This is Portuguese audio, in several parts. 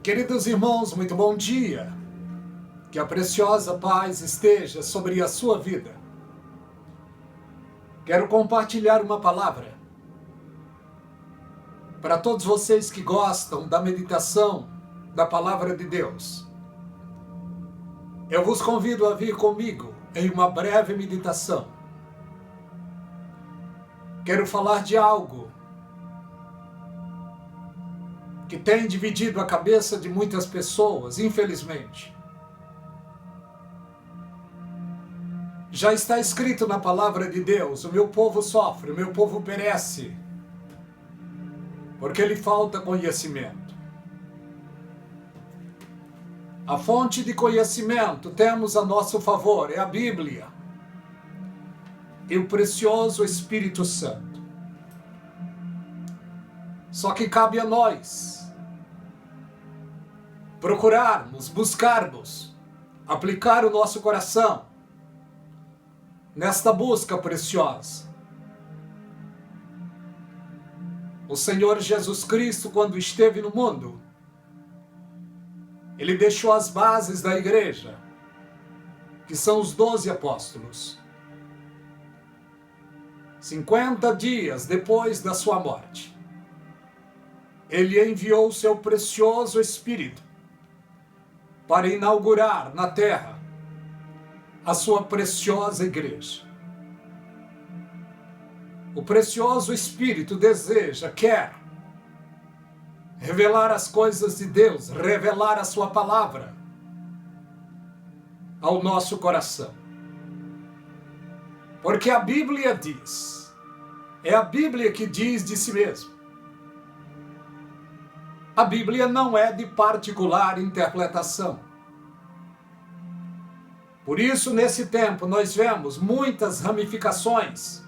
Queridos irmãos, muito bom dia. Que a preciosa paz esteja sobre a sua vida. Quero compartilhar uma palavra para todos vocês que gostam da meditação da palavra de Deus. Eu vos convido a vir comigo em uma breve meditação. Quero falar de algo que tem dividido a cabeça de muitas pessoas, infelizmente. Já está escrito na palavra de Deus: o meu povo sofre, o meu povo perece, porque lhe falta conhecimento. A fonte de conhecimento temos a nosso favor, é a Bíblia e o precioso Espírito Santo. Só que cabe a nós procurarmos, buscarmos, aplicar o nosso coração nesta busca preciosa. O Senhor Jesus Cristo, quando esteve no mundo, Ele deixou as bases da igreja, que são os 12 apóstolos. 50 dias depois da sua morte, Ele enviou o seu precioso Espírito para inaugurar na terra a sua preciosa igreja. O precioso Espírito quer revelar as coisas de Deus, revelar a sua palavra ao nosso coração. Porque a Bíblia diz, é a Bíblia que diz de si mesmo. A Bíblia não é de particular interpretação. Por isso, nesse tempo, nós vemos muitas ramificações,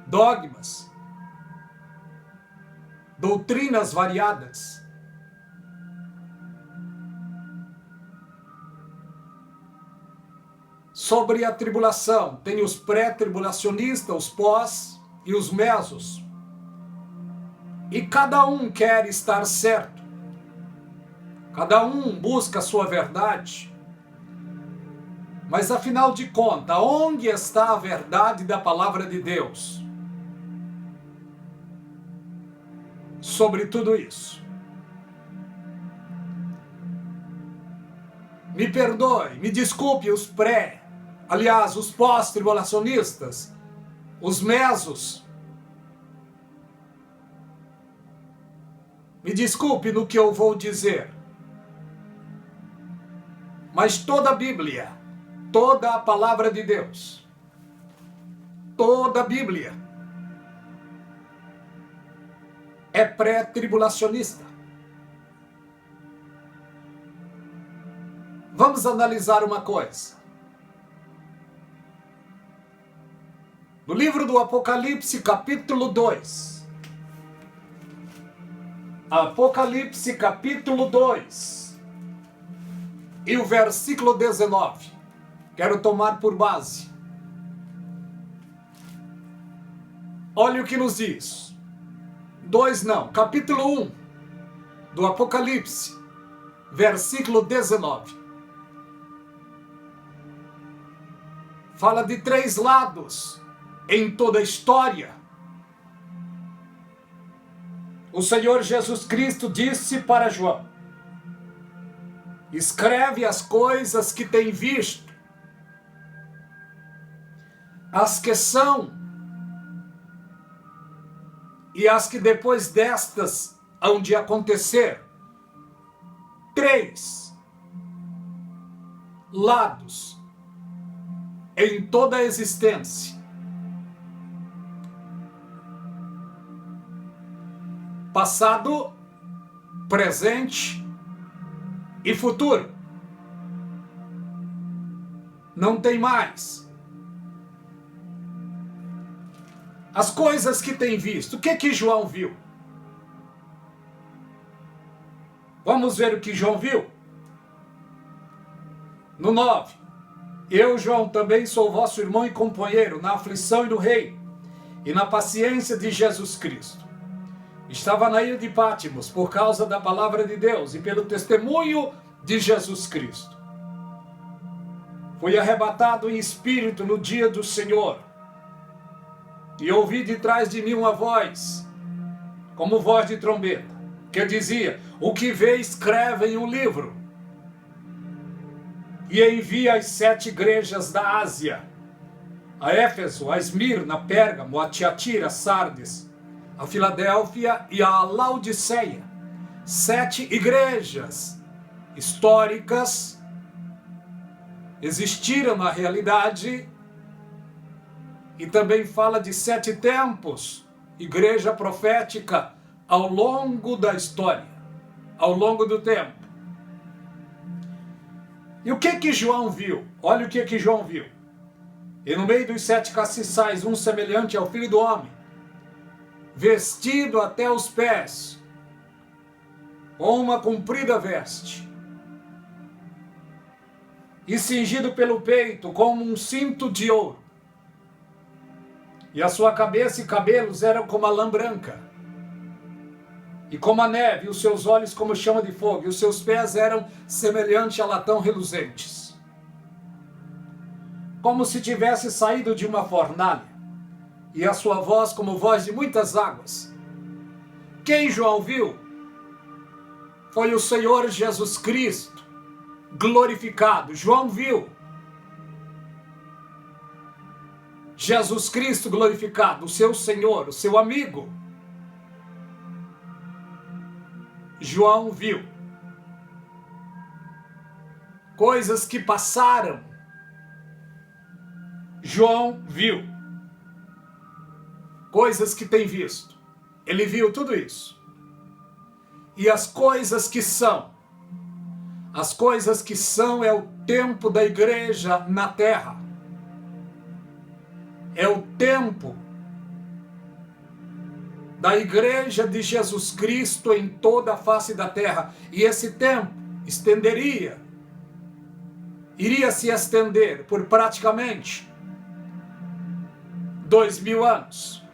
dogmas, doutrinas variadas. Sobre a tribulação, tem os pré-tribulacionistas, os pós e os mesos. E cada um quer estar certo. Cada um busca a sua verdade. Mas afinal de contas, onde está a verdade da palavra de Deus sobre tudo isso? Me perdoe, me desculpe os os pós-tribulacionistas, os mesos. Me desculpe no que eu vou dizer. Mas toda a Bíblia, toda a palavra de Deus, toda a Bíblia é pré-tribulacionista. Vamos analisar uma coisa. No livro do Apocalipse, capítulo 2. Apocalipse, capítulo 2. E o versículo 19. Quero tomar por base. Olha o que nos diz. Capítulo 1 do Apocalipse, versículo 19. Fala de 3 lados em toda a história. O Senhor Jesus Cristo disse para João: escreve as coisas que tem visto, as que são e as que depois destas hão de acontecer. 3 lados em toda a existência. Passado, presente e futuro. Não tem mais. As coisas que tem visto. O que João viu? Vamos ver o que João viu? No 9. Eu, João, também sou vosso irmão e companheiro na aflição e no reino, e na paciência de Jesus Cristo, Estava na ilha de Pátimos por causa da palavra de Deus e pelo testemunho de Jesus Cristo. Fui arrebatado em espírito no dia do Senhor e ouvi de trás de mim uma voz, como voz de trombeta, que dizia: o que vê, escreve em um livro e envia às 7 igrejas da Ásia: a Éfeso, a Esmirna, a Pérgamo, a Tiatira, a Sardes, a Filadélfia e a Laodiceia. 7 igrejas históricas existiram na realidade, e também fala de 7 tempos, igreja profética ao longo da história, ao longo do tempo. E o que João viu? Olha o que João viu. E no meio dos 7 castiçais, um semelhante ao Filho do Homem, vestido até os pés, com uma comprida veste, e cingido pelo peito como um cinto de ouro. E a sua cabeça e cabelos eram como a lã branca, e como a neve, e os seus olhos como chama de fogo, e os seus pés eram semelhantes a latão reluzentes, como se tivesse saído de uma fornalha, e a sua voz como voz de muitas águas. Quem João viu foi o Senhor Jesus Cristo glorificado. João viu Jesus Cristo glorificado, o seu Senhor, o seu amigo. João viu coisas que passaram. João viu coisas que tem visto. Ele viu tudo isso. E as coisas que são é o tempo da igreja na terra. É o tempo da igreja de Jesus Cristo em toda a face da terra. E esse tempo iria se estender por praticamente 2000 anos.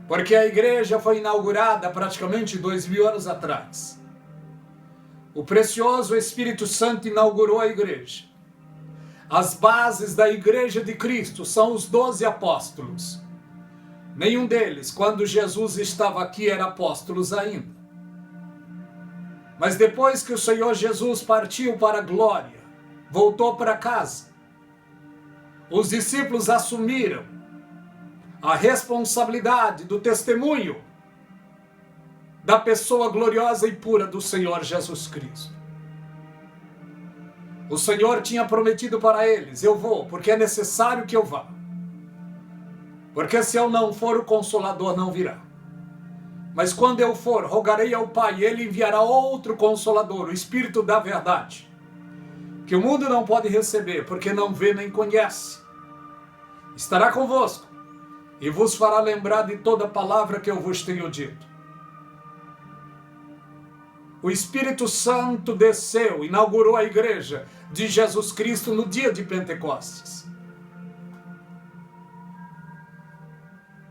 Porque a igreja foi inaugurada praticamente 2000 anos atrás. O precioso Espírito Santo inaugurou a igreja. As bases da igreja de Cristo são os 12 apóstolos. Nenhum deles, quando Jesus estava aqui, era apóstolos ainda. Mas depois que o Senhor Jesus partiu para a glória, voltou para casa, os discípulos assumiram a responsabilidade do testemunho da pessoa gloriosa e pura do Senhor Jesus Cristo. O Senhor tinha prometido para eles: eu vou, porque é necessário que eu vá. Porque se eu não for, o Consolador não virá. Mas quando eu for, rogarei ao Pai, e Ele enviará outro Consolador, o Espírito da verdade, que o mundo não pode receber, porque não vê nem conhece. Estará convosco e vos fará lembrar de toda palavra que eu vos tenho dito. O Espírito Santo desceu, inaugurou a igreja de Jesus Cristo no dia de Pentecostes.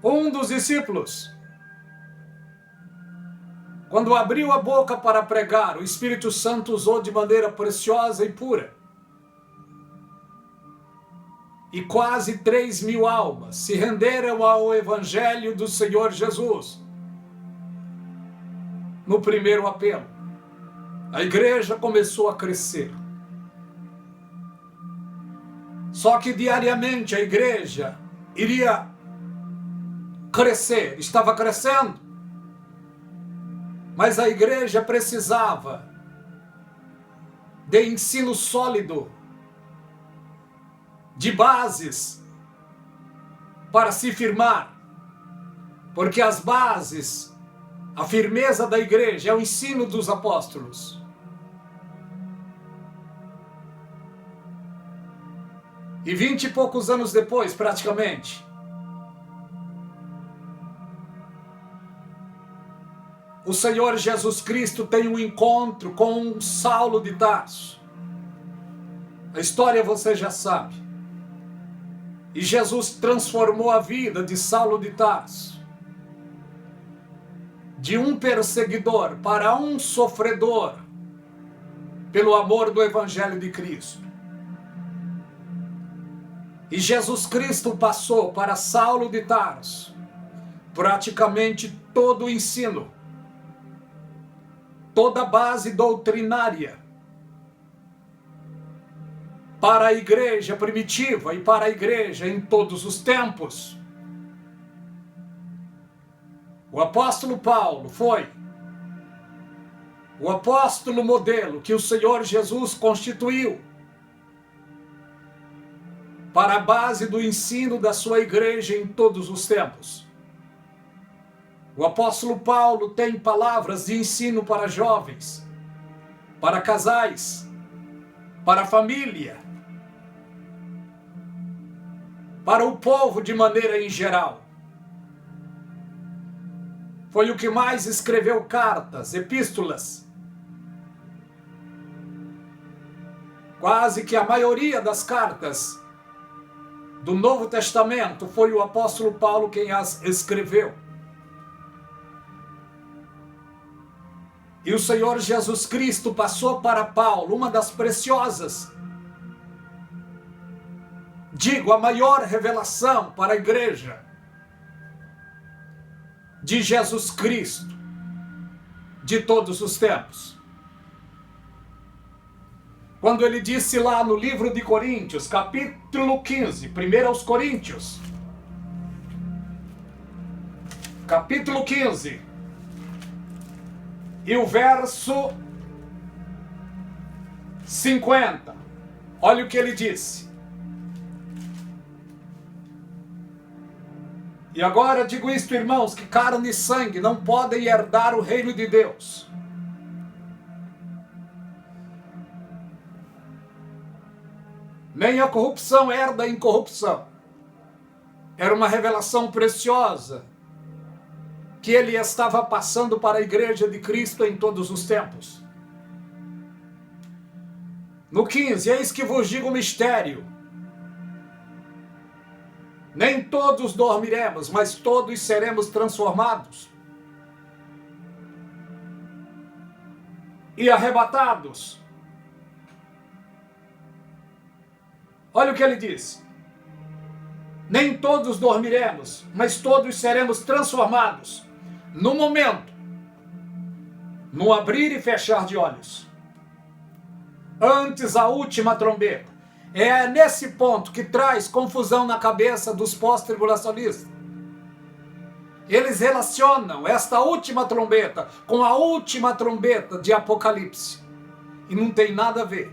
Um dos discípulos, quando abriu a boca para pregar, o Espírito Santo usou de maneira preciosa e pura. E quase 3.000 almas se renderam ao Evangelho do Senhor Jesus no primeiro apelo. A igreja começou a crescer. Só que diariamente a igreja iria crescer, estava crescendo. Mas a igreja precisava de ensino sólido, de bases para se firmar. Porque as bases, a firmeza da igreja é o ensino dos apóstolos. E 20 e poucos anos depois, praticamente, o Senhor Jesus Cristo tem um encontro com Saulo de Tarso. A história você já sabe. E Jesus transformou a vida de Saulo de Tarso. de um perseguidor para um sofredor pelo amor do Evangelho de Cristo. E Jesus Cristo passou para Saulo de Tarso praticamente todo o ensino, toda a base doutrinária para a igreja primitiva e para a igreja em todos os tempos. O apóstolo Paulo foi o apóstolo modelo que o Senhor Jesus constituiu para a base do ensino da sua igreja em todos os tempos. O apóstolo Paulo tem palavras de ensino para jovens, para casais, para a família, para o povo de maneira em geral. Foi o que mais escreveu cartas, epístolas. Quase que a maioria das cartas do Novo Testamento foi o apóstolo Paulo quem as escreveu. E o Senhor Jesus Cristo passou para Paulo uma das preciosas, digo, a maior revelação para a igreja de Jesus Cristo de todos os tempos. Quando ele disse lá no livro de Coríntios, capítulo 15, 1 aos Coríntios, capítulo 15, e o verso 50, olha o que ele disse. E agora digo isto, irmãos, que carne e sangue não podem herdar o reino de Deus. Nem a corrupção herda a incorrupção. Era uma revelação preciosa que ele estava passando para a igreja de Cristo em todos os tempos. No 15, eis que vos digo um mistério. Nem todos dormiremos, mas todos seremos transformados e arrebatados. Olha o que ele diz. Nem todos dormiremos, mas todos seremos transformados no momento, no abrir e fechar de olhos. Antes a última trombeta. É nesse ponto que traz confusão na cabeça dos pós-tribulacionistas. Eles relacionam esta última trombeta com a última trombeta de Apocalipse. E não tem nada a ver.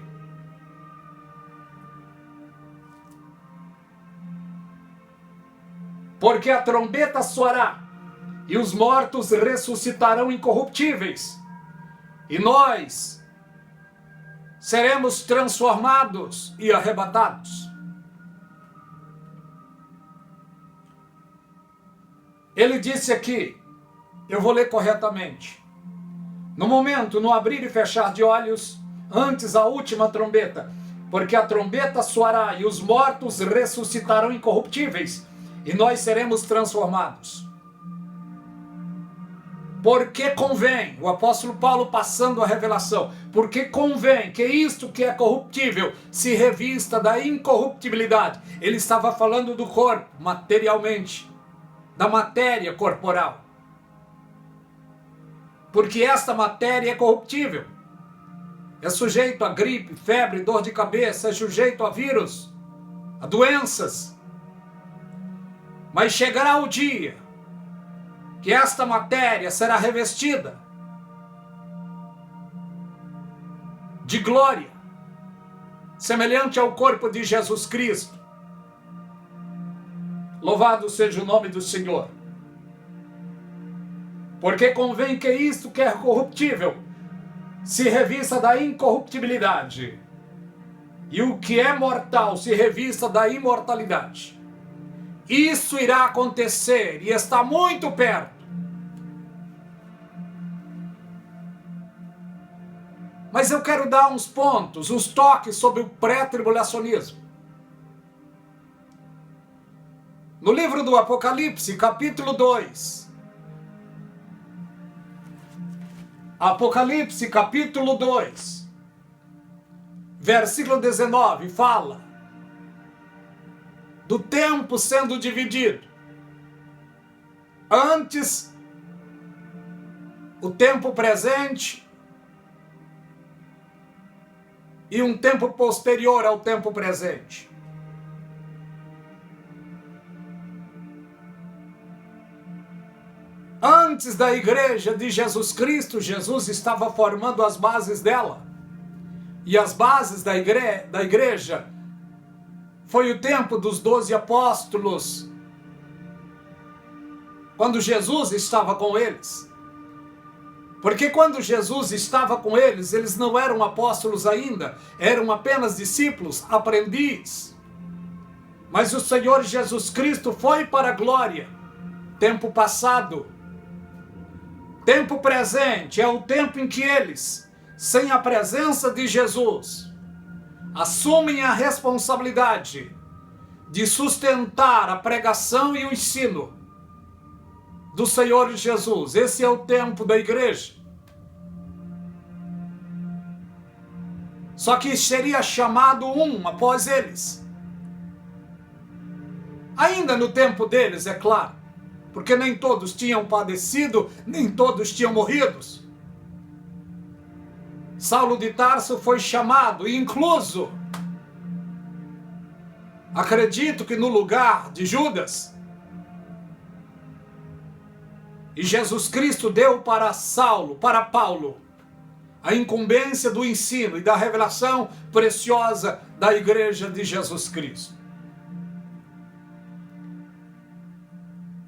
Porque a trombeta soará, e os mortos ressuscitarão incorruptíveis, e nós seremos transformados e arrebatados. Ele disse aqui, eu vou ler corretamente. No momento, no abrir e fechar de olhos, antes a última trombeta, porque a trombeta soará e os mortos ressuscitarão incorruptíveis, e nós seremos transformados. Porque convém, o apóstolo Paulo passando a revelação, porque convém que isto que é corruptível se revista da incorruptibilidade. Ele estava falando do corpo, materialmente, da matéria corporal. Porque esta matéria é corruptível. É sujeito a gripe, febre, dor de cabeça, é sujeito a vírus, a doenças. Mas chegará o dia que esta matéria será revestida de glória, semelhante ao corpo de Jesus Cristo. Louvado seja o nome do Senhor. Porque convém que isto que é corruptível se revista da incorruptibilidade, e o que é mortal se revista da imortalidade. Isso irá acontecer e está muito perto. Mas eu quero dar uns pontos, uns toques sobre o pré-tribulacionismo. No livro do Apocalipse, capítulo 2, Apocalipse capítulo 2, versículo 19, fala do tempo sendo dividido. Antes, o tempo presente e um tempo posterior ao tempo presente. Antes da igreja de Jesus Cristo, Jesus estava formando as bases dela. E as bases da igreja foi o tempo dos 12 apóstolos, quando Jesus estava com eles. Porque quando Jesus estava com eles, eles não eram apóstolos ainda, eram apenas discípulos, aprendizes. Mas o Senhor Jesus Cristo foi para a glória. Tempo passado. Tempo presente é o tempo em que eles, sem a presença de Jesus, assumem a responsabilidade de sustentar a pregação e o ensino do Senhor Jesus. Esse é o tempo da igreja. Só que seria chamado um após eles. Ainda no tempo deles, é claro. Porque nem todos tinham padecido, nem todos tinham morrido. Saulo de Tarso foi chamado e incluso, acredito que no lugar de Judas. E Jesus Cristo deu para Saulo, para Paulo, a incumbência do ensino e da revelação preciosa da igreja de Jesus Cristo.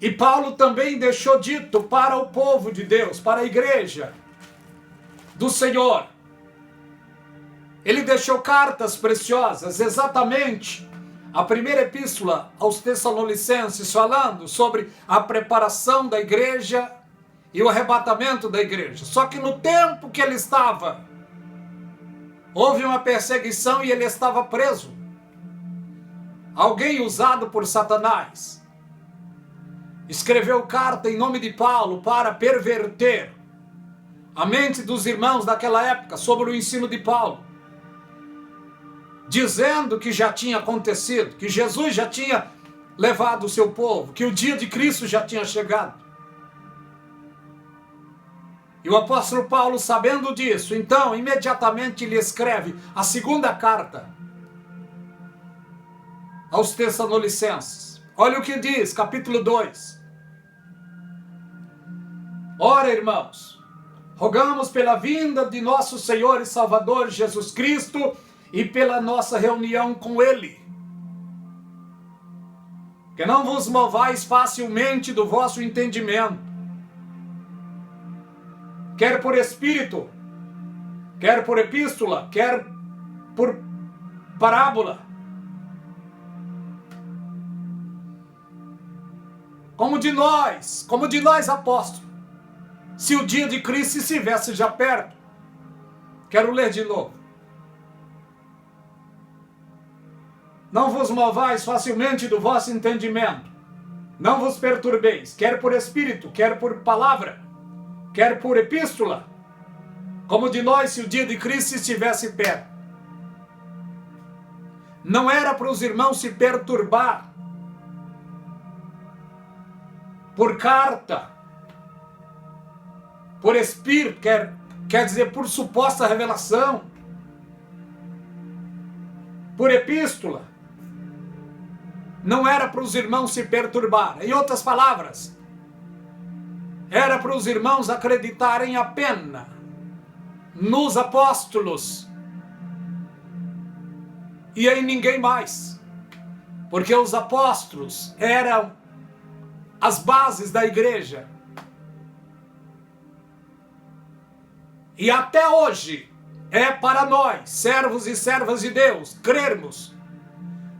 E Paulo também deixou dito para o povo de Deus, para a igreja do Senhor. Ele deixou cartas preciosas, exatamente a primeira epístola aos Tessalonicenses, falando sobre a preparação da igreja e o arrebatamento da igreja. Só que no tempo que ele estava, houve uma perseguição e ele estava preso. Alguém usado por Satanás escreveu carta em nome de Paulo para perverter a mente dos irmãos daquela época sobre o ensino de Paulo, dizendo que já tinha acontecido, que Jesus já tinha levado o seu povo, que o dia de Cristo já tinha chegado. E o apóstolo Paulo, sabendo disso, então imediatamente lhe escreve a segunda carta aos Tessalonicenses. Olha o que diz, capítulo 2. Ora, irmãos, rogamos pela vinda de nosso Senhor e Salvador Jesus Cristo e pela nossa reunião com Ele, que não vos movais facilmente do vosso entendimento, quer por espírito, quer por epístola, quer por parábola, como de nós apóstolos, se o dia de Cristo estivesse já perto. Quero ler de novo. Não vos movais facilmente do vosso entendimento, não vos perturbeis, quer por espírito, quer por palavra, quer por epístola, como de nós se o dia de Cristo estivesse perto. Não era para os irmãos se perturbar por carta, por espírito, quer dizer por suposta revelação, por epístola. Não era para os irmãos se perturbar. Em outras palavras, era para os irmãos acreditarem apenas nos apóstolos e em ninguém mais, porque os apóstolos eram as bases da igreja. E até hoje é para nós, servos e servas de Deus, crermos,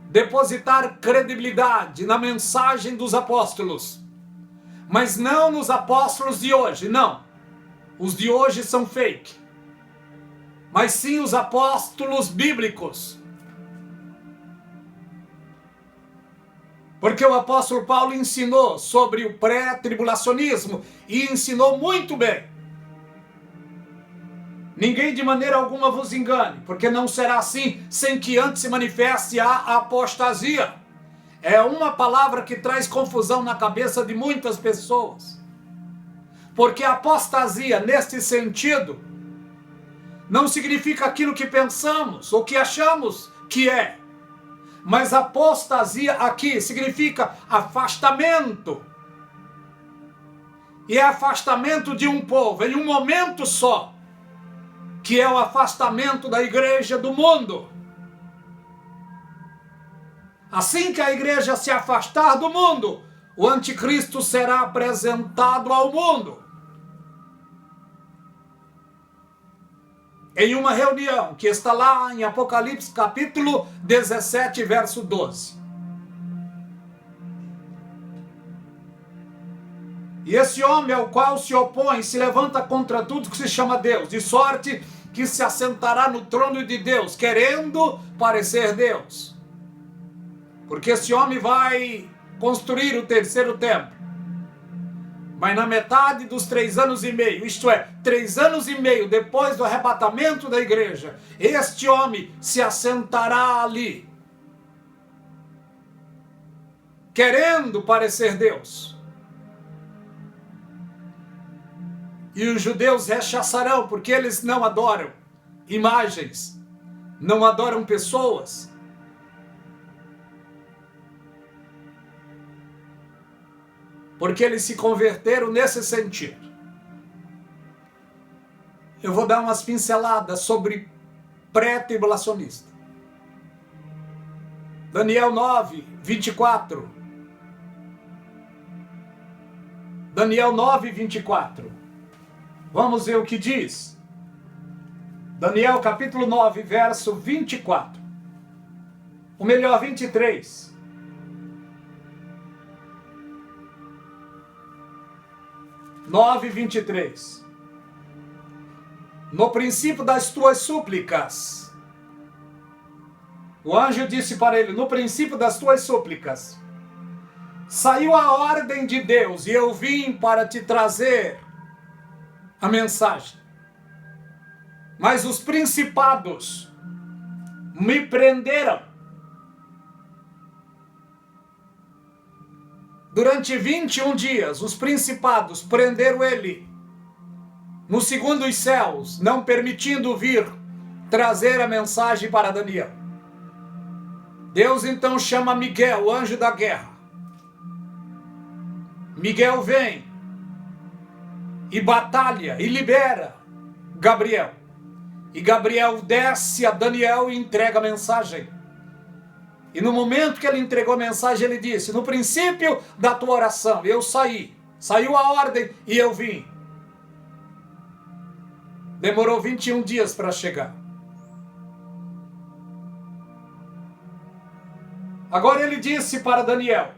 depositar credibilidade na mensagem dos apóstolos, mas não nos apóstolos de hoje, não. Os de hoje são fake, mas sim os apóstolos bíblicos. Porque o apóstolo Paulo ensinou sobre o pré-tribulacionismo e ensinou muito bem. Ninguém de maneira alguma vos engane, porque não será assim sem que antes se manifeste a apostasia. É uma palavra que traz confusão na cabeça de muitas pessoas. Porque apostasia, neste sentido, não significa aquilo que pensamos ou que achamos que é. Mas apostasia aqui significa afastamento. E é afastamento de um povo em um momento só, que é o afastamento da igreja do mundo. Assim que a igreja se afastar do mundo, o anticristo será apresentado ao mundo. Em uma reunião que está lá em Apocalipse capítulo 17, verso 12. E esse homem ao qual se opõe se levanta contra tudo que se chama Deus, de sorte que se assentará no trono de Deus, querendo parecer Deus. Porque esse homem vai construir o terceiro templo. Mas na metade dos 3 anos e meio, isto é, 3 anos e meio depois do arrebatamento da igreja, este homem se assentará ali, querendo parecer Deus. E os judeus rechaçarão, porque eles não adoram imagens, não adoram pessoas. Porque eles se converteram nesse sentido. Eu vou dar umas pinceladas sobre pré-tribulacionista. Daniel 9, 24. Daniel 9, 24. Vamos ver o que diz. Daniel capítulo 9, verso 24. Ou melhor, 23. 9:23. No princípio das tuas súplicas, o anjo disse para ele, no princípio das tuas súplicas, saiu a ordem de Deus e eu vim para te trazer a mensagem. Mas os principados me prenderam. Durante 21 dias, os principados prenderam ele no segundo dos céus, não permitindo vir trazer a mensagem para Daniel. Deus então chama Miguel, o anjo da guerra. Miguel vem e batalha e libera Gabriel. E Gabriel desce a Daniel e entrega a mensagem. E no momento que ele entregou a mensagem, ele disse, no princípio da tua oração, eu saí. Saiu a ordem e eu vim. Demorou 21 dias para chegar. Agora ele disse para Daniel,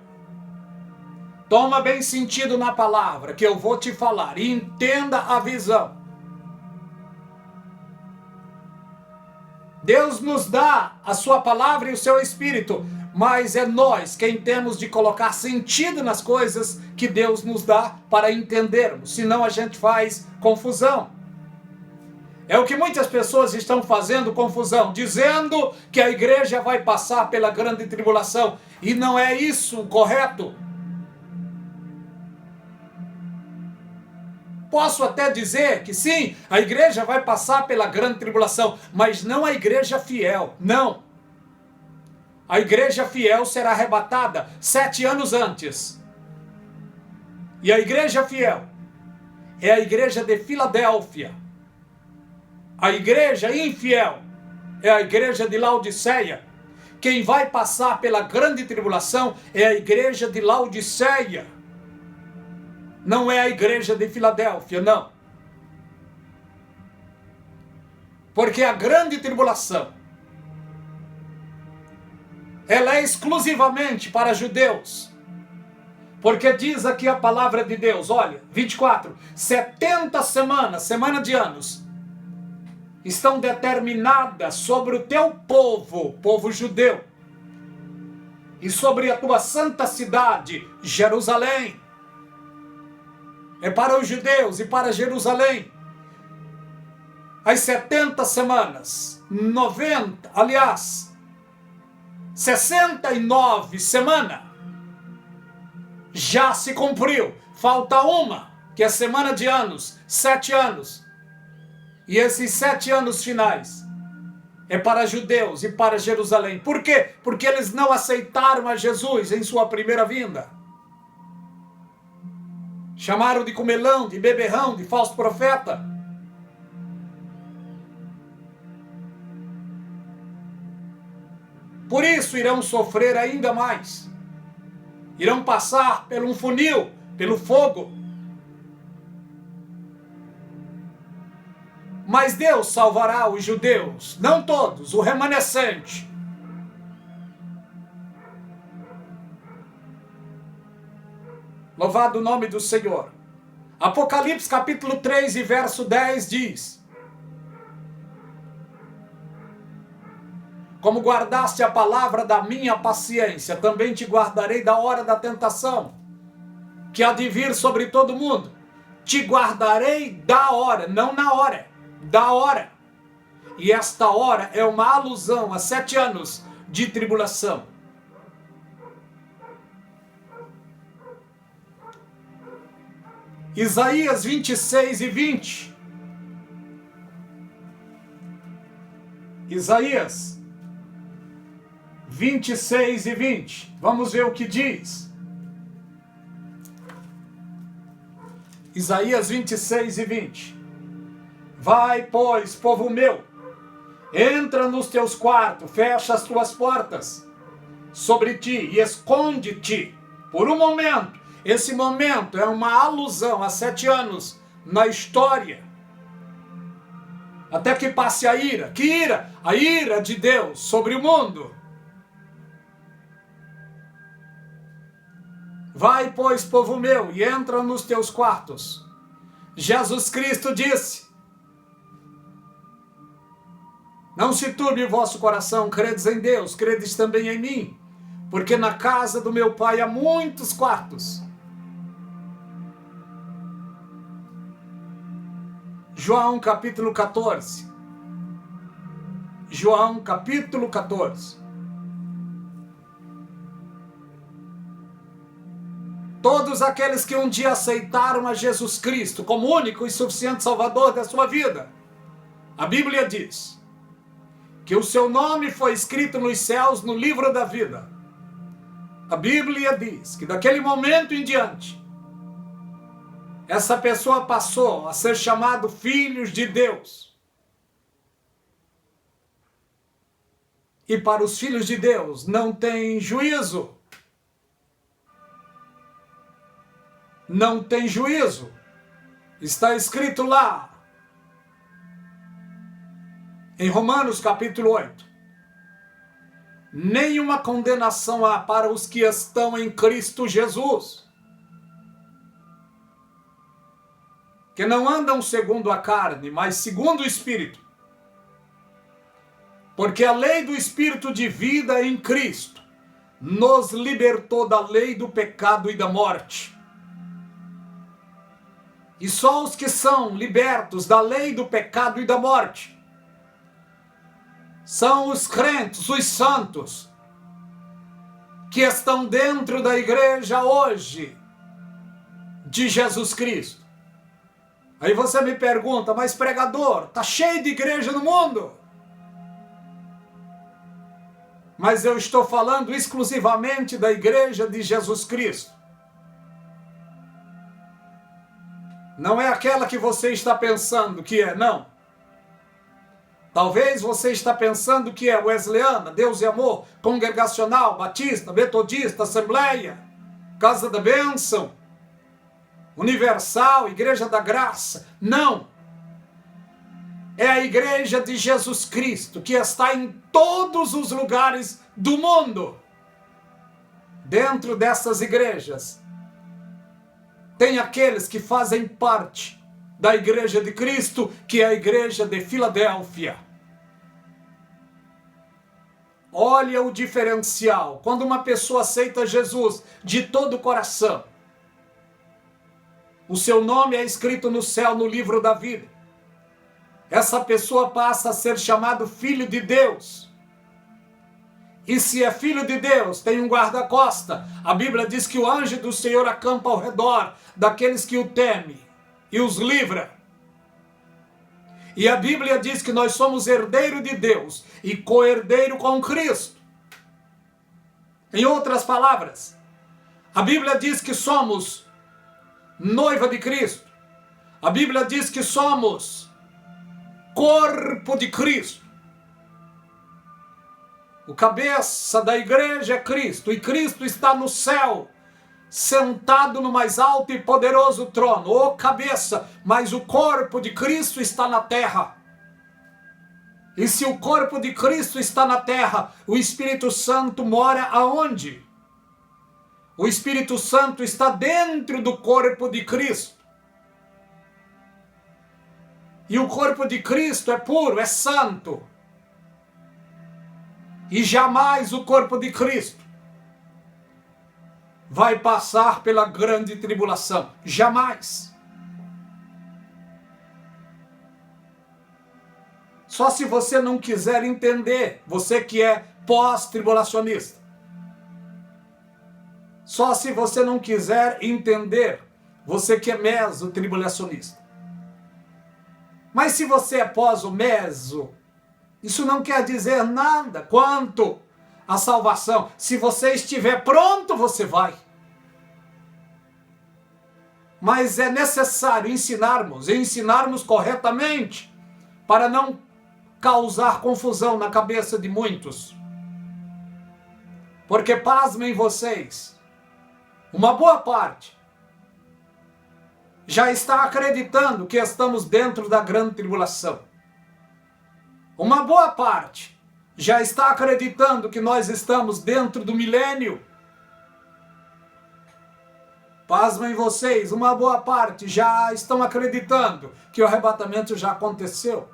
toma bem sentido na palavra que eu vou te falar e entenda a visão. Deus nos dá a sua palavra e o seu espírito, mas é nós quem temos de colocar sentido nas coisas que Deus nos dá para entendermos, senão a gente faz confusão. É o que muitas pessoas estão fazendo confusão, dizendo que a igreja vai passar pela grande tribulação, e não é isso o correto. Posso até dizer que sim, a igreja vai passar pela grande tribulação, mas não a igreja fiel, não. A igreja fiel será arrebatada 7 anos antes. E a igreja fiel é a igreja de Filadélfia. A igreja infiel é a igreja de Laodiceia. Quem vai passar pela grande tribulação é a igreja de Laodiceia. Não é a igreja de Filadélfia, não. Porque a grande tribulação, ela é exclusivamente para judeus. Porque diz aqui a palavra de Deus, olha, 24, 70 semanas, semana de anos, estão determinadas sobre o teu povo, povo judeu, e sobre a tua santa cidade, Jerusalém. É para os judeus e para Jerusalém. as 70 semanas, 90, aliás, 69 semanas, já se cumpriu. Falta uma, que é a semana de anos, 7 anos. E esses 7 anos finais é para judeus e para Jerusalém. Por quê? Porque eles não aceitaram a Jesus em sua primeira vinda. Chamaram de comelão, de beberrão, de falso profeta. Por isso irão sofrer ainda mais. Irão passar por um funil, pelo fogo. Mas Deus salvará os judeus, não todos, o remanescente. Louvado o nome do Senhor. Apocalipse capítulo 3 e verso 10 diz: como guardaste a palavra da minha paciência, também te guardarei da hora da tentação, que há de vir sobre todo mundo. Te guardarei da hora, não na hora, da hora. E esta hora é uma alusão a 7 anos de tribulação. Isaías 26 e 20. Isaías 26 e 20. Vamos ver o que diz. Isaías 26 e 20. Vai, pois, povo meu, entra nos teus quartos, fecha as tuas portas sobre ti e esconde-te por um momento. Esse momento é uma alusão a 7 anos na história. Até que passe a ira. Que ira? A ira de Deus sobre o mundo. Vai, pois, povo meu, e entra nos teus quartos. Jesus Cristo disse: não se turbe o vosso coração, credes em Deus, credes também em mim, porque na casa do meu Pai há muitos quartos. João capítulo 14. João capítulo 14. Todos aqueles que um dia aceitaram a Jesus Cristo como único e suficiente Salvador da sua vida, a Bíblia diz que o seu nome foi escrito nos céus no livro da vida. A Bíblia diz que daquele momento em diante, essa pessoa passou a ser chamado filhos de Deus. E para os filhos de Deus não tem juízo. Não tem juízo. Está escrito lá em Romanos capítulo 8. Nenhuma condenação há para os que estão em Cristo Jesus, que não andam segundo a carne, mas segundo o Espírito. Porque a lei do Espírito de vida em Cristo nos libertou da lei do pecado e da morte. E só os que são libertos da lei do pecado e da morte são os crentes, os santos, que estão dentro da igreja hoje de Jesus Cristo. Aí você me pergunta, mas pregador, está cheio de igreja no mundo. Mas eu estou falando exclusivamente da igreja de Jesus Cristo. Não é aquela que você está pensando que é, não. Talvez você está pensando que é wesleyana, Deus e Amor, congregacional, batista, metodista, assembleia, casa da bênção, universal, igreja da graça. Não. É a igreja de Jesus Cristo, que está em todos os lugares do mundo. Dentro dessas igrejas, tem aqueles que fazem parte da igreja de Cristo, que é a igreja de Filadélfia. Olha o diferencial. Quando uma pessoa aceita Jesus de todo o coração, o seu nome é escrito no céu, no livro da vida. essa pessoa passa a ser chamado filho de Deus. E se é filho de Deus, tem um guarda-costa. A Bíblia diz que o anjo do Senhor acampa ao redor daqueles que o temem e os livra. E a Bíblia diz que nós somos herdeiro de Deus e co-herdeiro com Cristo. Em outras palavras, a Bíblia diz que somos noiva de Cristo. A Bíblia diz que somos corpo de Cristo. O cabeça da igreja é Cristo, e Cristo está no céu, sentado no mais alto e poderoso trono, o cabeça, mas o corpo de Cristo está na terra. E se o corpo de Cristo está na terra, o Espírito Santo mora aonde? O Espírito Santo está dentro do corpo de Cristo. E o corpo de Cristo é puro, é santo. E jamais o corpo de Cristo vai passar pela grande tribulação. Jamais. Só se você não quiser entender, você que é pós-tribulacionista. Só se você não quiser entender, você que é meso-tribulacionista. Mas se você é pós o meso, isso não quer dizer nada quanto à salvação. Se você estiver pronto, você vai. Mas é necessário ensinarmos corretamente, para não causar confusão na cabeça de muitos. Porque, pasmem vocês, uma boa parte já está acreditando que estamos dentro da grande tribulação. Uma boa parte já está acreditando que nós estamos dentro do milênio. Pasmem vocês, uma boa parte já estão acreditando que o arrebatamento já aconteceu.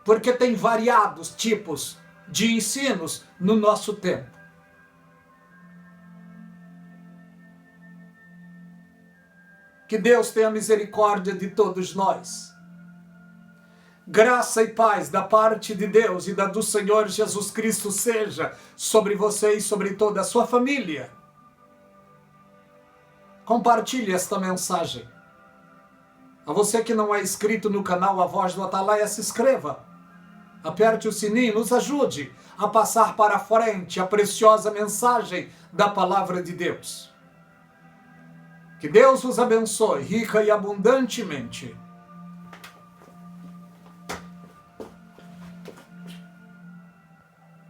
Porque tem variados tipos de ensinos no nosso tempo. Que Deus tenha misericórdia de todos nós. Graça e paz da parte de Deus e da do Senhor Jesus Cristo seja sobre você e sobre toda a sua família. Compartilhe esta mensagem. A você que não é inscrito no canal A Voz do Atalaia, se inscreva. Aperte o sininho, nos ajude a passar para frente a preciosa mensagem da Palavra de Deus. Que Deus os abençoe rica e abundantemente.